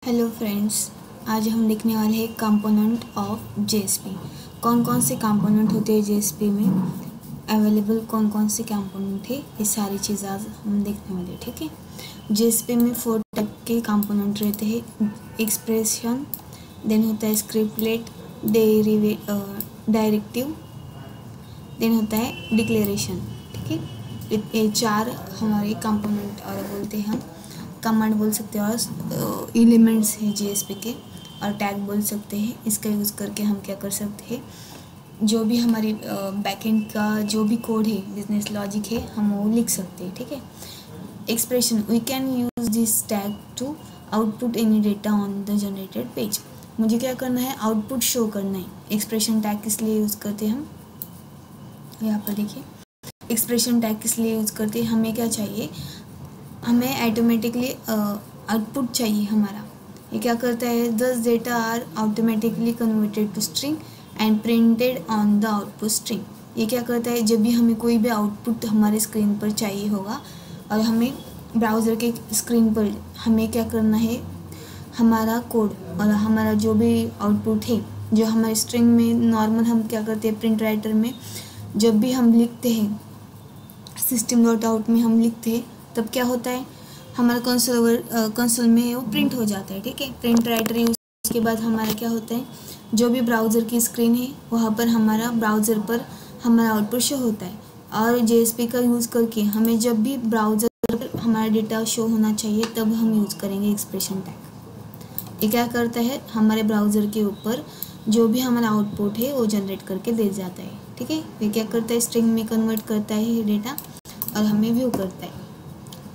Hello friends, आज हम देखने वाले हैं कंपोनेंट ऑफ जेएसपी। कौन कौन से कंपोनेंट होते हैं जेएसपी में, अवेलेबल कौन कौन से कंपोनेंट है, ये सारी चीज़ आज हम देखने वाले हैं। ठीक है, जेएसपी में 4 टाइप के कंपोनेंट रहते हैं। एक्सप्रेशन, देन होता है स्क्रिप्टलेट, डायरेक्टिव, देन होता है डिक्लेरेशन। ठीक है, ये 4 हमारे कंपोनेंट और बोलते हैं हम कमांड बोल सकते हैं और एलिमेंट्स हैं जेएसपी के, और टैग बोल सकते हैं। इसका यूज़ करके हम क्या कर सकते हैं, जो भी हमारी बैकएंड का जो भी कोड है, बिजनेस लॉजिक है, हम वो लिख सकते हैं। ठीक है, expression, we can use this tag to output any data on the generated page. मुझे क्या करना है, आउटपुट शो करना है। एक्सप्रेशन टैग किस लिए यूज़ करते हैं हम, यहाँ पर देखिए, एक्सप्रेशन टैग किस लिए यूज़ करते हैं, हमें क्या चाहिए, हमें ऑटोमेटिकली आउटपुट चाहिए हमारा। ये क्या करता है, this data are automatically converted to string and printed on the output string. ये क्या करता है, जब भी हमें कोई भी आउटपुट हमारे स्क्रीन पर चाहिए होगा और हमें ब्राउज़र के स्क्रीन पर हमें क्या करना है, हमारा कोड और हमारा जो भी आउटपुट है, जो हमारे स्ट्रिंग में नॉर्मल हम क्या करते हैं, प्रिंट राइटर में जब भी हम लिखते हैं, सिस्टम डॉट आउट में हम लिखते हैं, तब क्या होता है, हमारा कंसोल में वो प्रिंट हो जाता है। ठीक है, प्रिंट राइटर यूज के बाद हमारा क्या होता है, जो भी ब्राउज़र की स्क्रीन है वहाँ पर हमारा ब्राउज़र पर हमारा आउटपुट शो होता है। और जेएसपी का यूज़ करके हमें जब भी ब्राउज़र पर हमारा डेटा शो होना चाहिए तब हम यूज़ करेंगे एक्सप्रेशन टैग। ये क्या करता है, हमारे ब्राउज़र के ऊपर जो भी हमारा आउटपुट है वो जनरेट करके दे जाता है। ठीक है, ये क्या करता है, स्ट्रिंग में कन्वर्ट करता है डेटा और हमें व्यू करता है।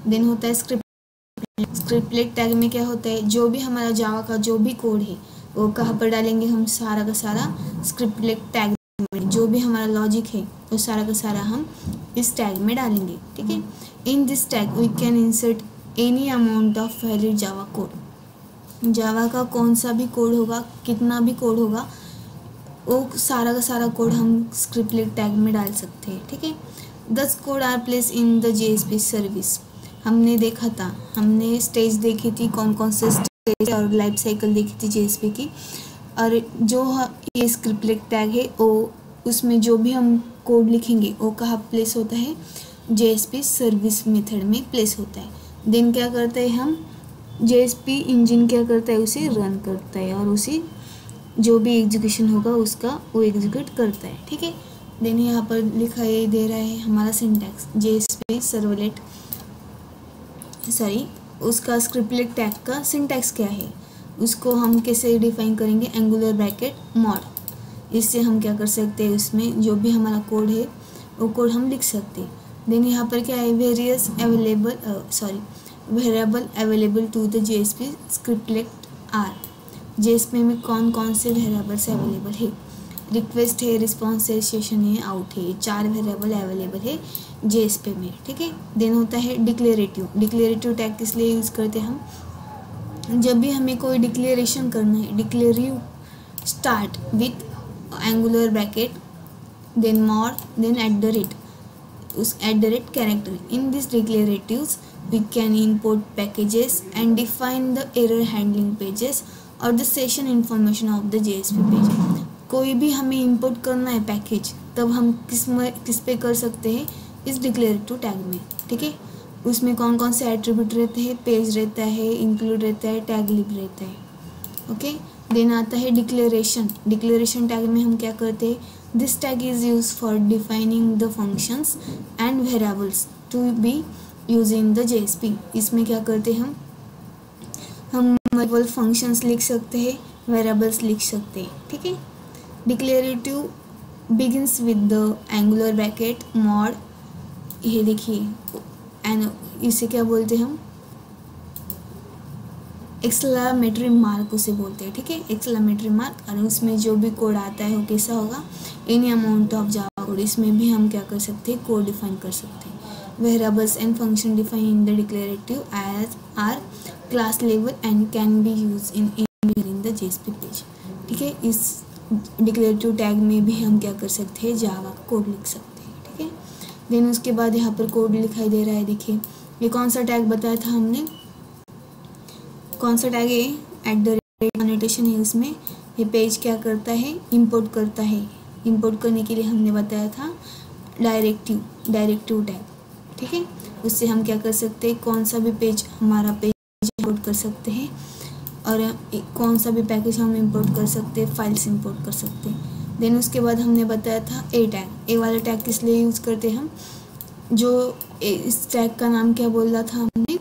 देन होता है स्क्रिप्टलेट टैग में क्या होता है, जो भी हमारा जावा का जो भी कोड है वो कहाँ पर डालेंगे, हम सारा का सारा स्क्रिप्टलेट टैग में, जो भी हमारा लॉजिक है वो सारा का सारा हम इस टैग में डालेंगे। ठीक है, in this tag we can insert any amount of valid Java code. Java का कौन सा भी कोड होगा, कितना भी कोड होगा, वो सारा का सारा कोड हम स्क्रिप्टलेट टैग में डाल सकते हैं। ठीक है, 10 code are place in the JSP service. हमने देखा था, हमने स्टेज देखी थी, कौन कौन से स्टेज और लाइफ साइकिल देखी थी जेएसपी की। और जो ये स्क्रिप्टलेट टैग है वो उसमें जो भी हम कोड लिखेंगे वो कहाँ प्लेस होता है, जेएसपी सर्विस मेथड में प्लेस होता है। देन क्या करते हैं हम, जेएसपी इंजन क्या करता है, उसे रन करता है और उसी जो भी एग्जीक्यूशन होगा उसका वो एग्जीक्यूट करता है। ठीक है, देन यहाँ पर लिखाई दे रहा है हमारा सिंटैक्स, जेएसपी सर्वलेट उसका स्क्रिप्टलेट टैग का सिंटैक्स क्या है, उसको हम कैसे डिफाइन करेंगे, एंगुलर ब्रैकेट मॉड। इससे हम क्या कर सकते हैं, उसमें जो भी हमारा कोड है वो कोड हम लिख सकते हैं। देन यहाँ पर क्या है, variable available to the JSP scriptlet are. JSP में कौन कौन से वेरिएबल्स अवेलेबल है, रिक्वेस्ट है, रिस्पॉन्स है, सेशन है, आउट है, 4 वेरिएबल अवेलेबल है जेएसपी में। ठीक है, देन होता है डिक्लेरेटिव टैग किस लिए यूज़ करते हैं हम, जब भी हमें कोई डिक्लेरेशन करना है, declarative start with angular bracket then mod then @ उस @ character. In this declaratives we can import packages and define the error handling pages और the session information of the JSP page. कोई भी हमें इंपोर्ट करना है package, तब हम किस पे कर सकते हैं, इस डिक्लेरेटिव टैग में। ठीक है, उसमें कौन कौन से एट्रीब्यूट रहते हैं, पेज रहता है, इंक्लूड रहता है, टैग लिब रहता है। ओके, देन आता है डिक्लेरेशन टैग में हम क्या करते हैं, this tag is use for defining the functions and variables to be use in the JSP. इसमें क्या करते हैं, हम वेरिएबल फंक्शंस लिख सकते हैं, वेरिएबल्स लिख सकते हैं। ठीक है, declarative begins with the angular bracket mod. ये देखिए, एंड इसे क्या बोलते हैं हम, एक्सक्लेमेटरी मार्क उसे बोलते हैं। ठीक है, एक्सक्लेमेटरी मार्क, और उसमें जो भी कोड आता है वो कैसा होगा, any amount of Java code. इसमें भी हम क्या कर सकते हैं, कोड डिफाइन कर सकते हैं। Variables and function define in the declarative age are class level and can be use in the JSP page. ठीक है, इस डिक्लेरेटिव टैग में भी हम क्या कर सकते हैं, जावा का कोड लिख सकते हैं। ठीक है, देन उसके बाद यहाँ पर कोड दिखाई दे रहा है। देखिए, ये कौन सा टैग बताया था हमने, कौन सा टैग है, एट द रेट एनोटेशन है उसमें ये पेज क्या करता है, इंपोर्ट करता है। इंपोर्ट करने के लिए हमने बताया था डायरेक्टिव टैग, ठीक है। उससे हम क्या कर सकते हैं, कौन सा भी पेज हमारा पेज इंपोर्ट कर सकते हैं और कौन सा भी पैकेज हम इंपोर्ट कर सकते हैं, फाइल्स इंपोर्ट कर सकते हैं। देन उसके बाद हमने बताया था ए टैग। ए वाला टैग किस लिए यूज़ करते हैं हम, जो इस टैग का नाम क्या बोल रहा था हमने,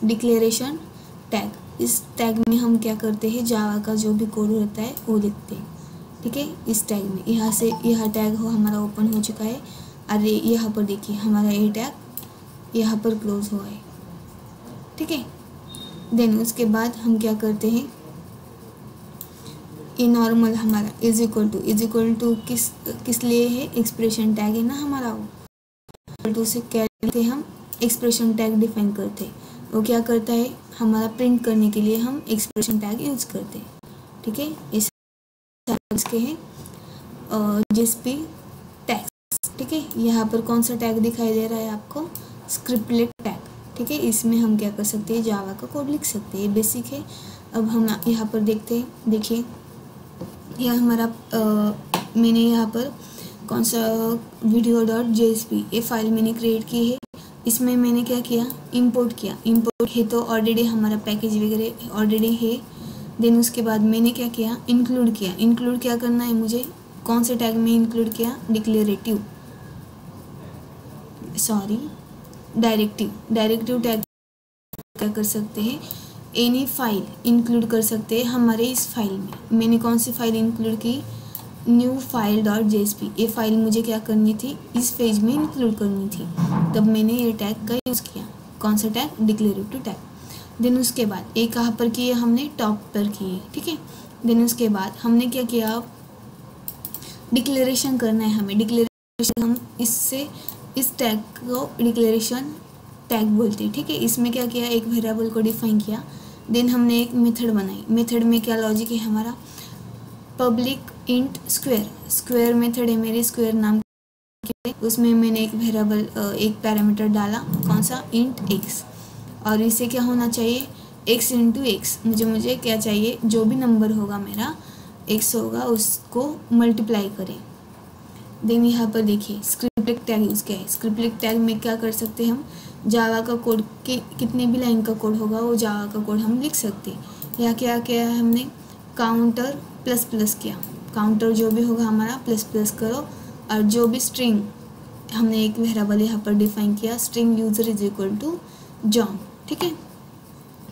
डिक्लेरेशन टैग। इस टैग में हम क्या करते हैं, जावा का जो भी कोड रहता है वो लिखते हैं, ठीक है। इस टैग में यहाँ से यह टैग हो हमारा ओपन हो चुका है। अरे यहाँ पर देखिए हमारा ए टैग यहाँ पर क्लोज हुआ है, ठीक है। देन उसके बाद हम क्या करते हैं, ये नॉर्मल हमारा इज इक्वल टू किस लिए है, एक्सप्रेशन टैग है ना हमारा, वो टू से क्या करते हम एक्सप्रेशन टैग डिफाइन करते हैं। वो क्या करता है, हमारा प्रिंट करने के लिए हम एक्सप्रेशन टैग यूज करते हैं, ठीक है। इस के हैं जेएसपी टैग्स, ठीक है। यहाँ पर कौन सा टैग दिखाई दे रहा है आपको, स्क्रिप्टलेट टैग, ठीक है। इसमें हम क्या कर सकते हैं, जावा का कोड लिख सकते हैं, बेसिक है। अब हम यहाँ पर देखते हैं, देखिए यह हमारा मैंने यहाँ पर कौन सा video.jsp ये फाइल मैंने क्रिएट की है। इसमें मैंने क्या किया, इंपोर्ट किया। इंपोर्ट है तो ऑलरेडी हमारा पैकेज वगैरह ऑलरेडी है। देन उसके बाद मैंने क्या किया, इंक्लूड किया। इंक्लूड क्या करना है मुझे, कौन से टैग में इंक्लूड किया, डायरेक्टिव टैग क्या कर सकते हैं, एनी फाइल इंक्लूड कर सकते हैं हमारे इस फाइल में। मैंने कौन सी फाइल इंक्लूड की, न्यू file.jsp। ये फाइल मुझे क्या करनी थी, इस पेज में इंक्लूड करनी थी, तब मैंने ये टैग का यूज़ किया। कौन सा टैग, डिक्लेरेटिव टैग। देन उसके बाद ये कहाँ पर किए हमने, टॉप पर किए, ठीक है। देन उसके बाद हमने क्या किया, डिक्लेरेशन करना है हमें। डिक्लेरेशन हम इससे इस टैग को डिक्लेरेशन टैग बोलते हैं, ठीक है। इसमें क्या किया, एक वेरिएबल को डिफाइन किया। देन हमने एक मेथड बनाई। मेथड में क्या लॉजिक है हमारा, पब्लिक इंट स्क्वायर मेथड है मेरी, स्क्वायर नाम के, उसमें मैंने एक वेरिएबल एक पैरामीटर डाला, कौन सा, इंट x। और इसे क्या होना चाहिए, x इंटू एक्स। मुझे क्या चाहिए, जो भी नंबर होगा मेरा x होगा उसको मल्टीप्लाई करें। देन यहाँ पर देखिए स्क्रिप्टलेट टैग यूज़ किया है। स्क्रिप्टलेट टैग में क्या कर सकते हैं हम, जावा का कोड के कितने भी लाइन का कोड होगा वो जावा का कोड हम लिख सकते हैं। यहाँ क्या किया है हमने, काउंटर प्लस प्लस किया। काउंटर जो भी होगा हमारा प्लस प्लस करो, और जो भी स्ट्रिंग हमने एक वेरिएबल यहाँ पर डिफाइन किया, string user is equal to John, ठीक है।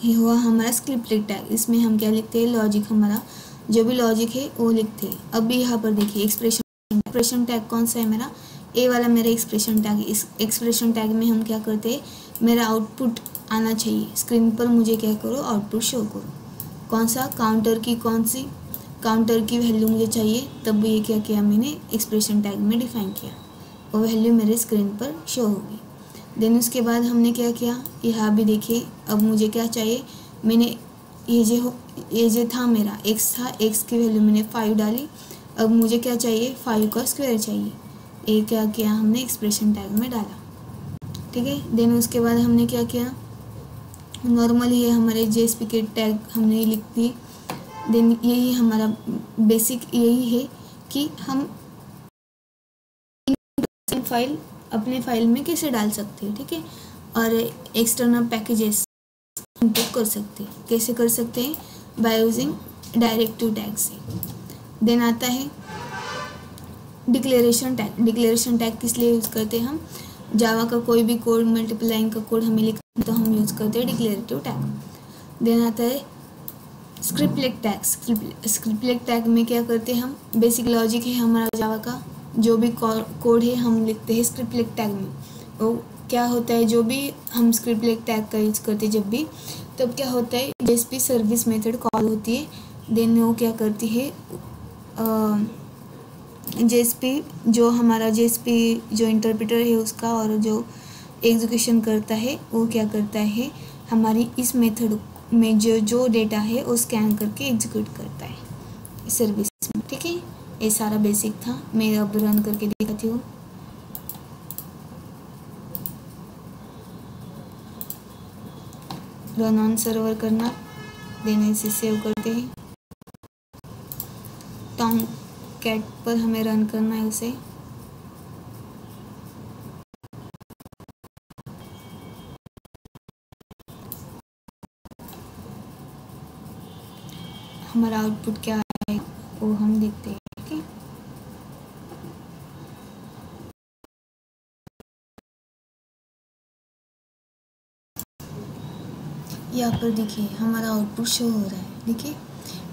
ये हुआ हमारा स्क्रिप्टलेट टैग। इसमें हम क्या लिखते हैं, लॉजिक, हमारा जो भी लॉजिक है वो लिखते हैं। अब भी यहाँ पर देखिए एक्सप्रेशन टैग कौन सा है मेरा, ए वाला मेरा एक्सप्रेशन टैग है। इस एक्सप्रेशन टैग में हम क्या करते हैं, मेरा आउटपुट आना चाहिए स्क्रीन पर, मुझे क्या करो, आउटपुट शो करो। कौन सा, काउंटर की वैल्यू मुझे चाहिए, तब ये क्या किया मैंने, एक्सप्रेशन टैग में डिफाइन किया, वो वैल्यू मेरे स्क्रीन पर शो होगी। देन उसके बाद हमने क्या किया, यहाँ भी देखिए अब मुझे क्या चाहिए, मैंने ये जो था मेरा x था, x की वैल्यू मैंने 5 डाली। अब मुझे क्या चाहिए, 5 का स्क्वायर चाहिए। ये क्या किया हमने, एक्सप्रेशन टैग में डाला, ठीक है। देन उसके बाद हमने क्या किया, नॉर्मल ये हमारे जेएसपी के टैग हमने लिख दी। देन यही हमारा बेसिक यही है कि हम फाइल अपने फाइल में कैसे डाल सकते हैं, ठीक है। और एक्सटर्नल पैकेजेस इंपोर्ट कर सकते हैं, कैसे कर सकते हैं, बाय यूजिंग डायरेक्टिव टैग से। देन आता है डिक्लेरेशन टैग। डिक्लेरेशन टैग किस लिए यूज़ करते हैं हम, जावा का कोई भी कोड, मल्टीपल लाइन का कोड हमें लिखना है तो हम यूज़ करते हैं डिक्लेरेटिव टैग। देन आता है स्क्रिप्टलेट टैग। स्क्रिप्टलेट टैग में क्या करते हैं हम, बेसिक लॉजिक है हमारा जावा का, जो भी कोड है हम लिखते हैं स्क्रिप्टलेट टैग में। वो क्या होता है, जो भी हम स्क्रिप्टलेट टैग का यूज़ करते हैं जब भी, तब क्या होता है, जेएसपी सर्विस मेथड कॉल होती है। देन वो क्या करती है, जेएसपी जो हमारा जेएसपी जो इंटरप्रेटर है उसका और जो एग्जीक्यूशन करता है वो क्या करता है, हमारी इस मेथड में जो डेटा है वो स्कैन करके एग्जीक्यूट करता है सर्विस में, ठीक है। ये सारा बेसिक था, मैं अब रन करके दिखाती हूँ। रन ऑन सर्वर करना, देन इसे सेव करते हैं। टॉमकैट पर हमें रन करना है उसे। हमारा आउटपुट क्या है वो हम देखते हैं। ठीक है, यहाँ पर देखिए हमारा आउटपुट शो हो रहा है। देखिए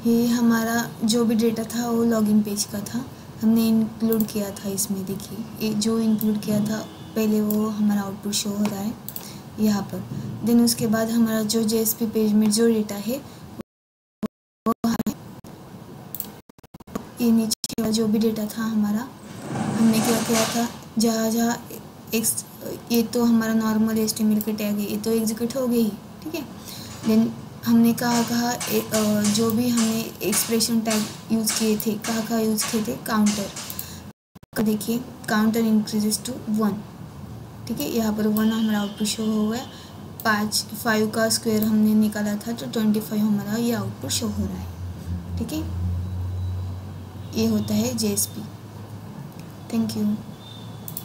ये हमारा जो भी डेटा था वो लॉगिन पेज का था, हमने इंक्लूड किया था इसमें। देखिए ये जो इंक्लूड किया था पहले वो हमारा आउटपुट शो हो रहा है यहाँ पर। देन उसके बाद हमारा जो JSP पेज में जो डेटा है वो ये नीचे का जो भी डेटा था हमारा, हमने क्या किया था, जहाँ जहाँ ये तो हमारा नॉर्मल HTML के टैग है, ये तो एग्जीक्यूट हो गई। ठीक है, देन हमने कहाँ जो भी हमने एक्सप्रेशन टैग यूज़ किए थे, कहाँ यूज़ किए थे, काउंटर। देखिए काउंटर इंक्रीजेस टू 1। ठीक है, यहाँ पर 1 हमारा आउटपुट शो हो गया। 5 का स्क्वायर हमने निकाला था तो 25 हमारा ये आउटपुट शो हो रहा है। ठीक है, ये होता है JSP। Thank you.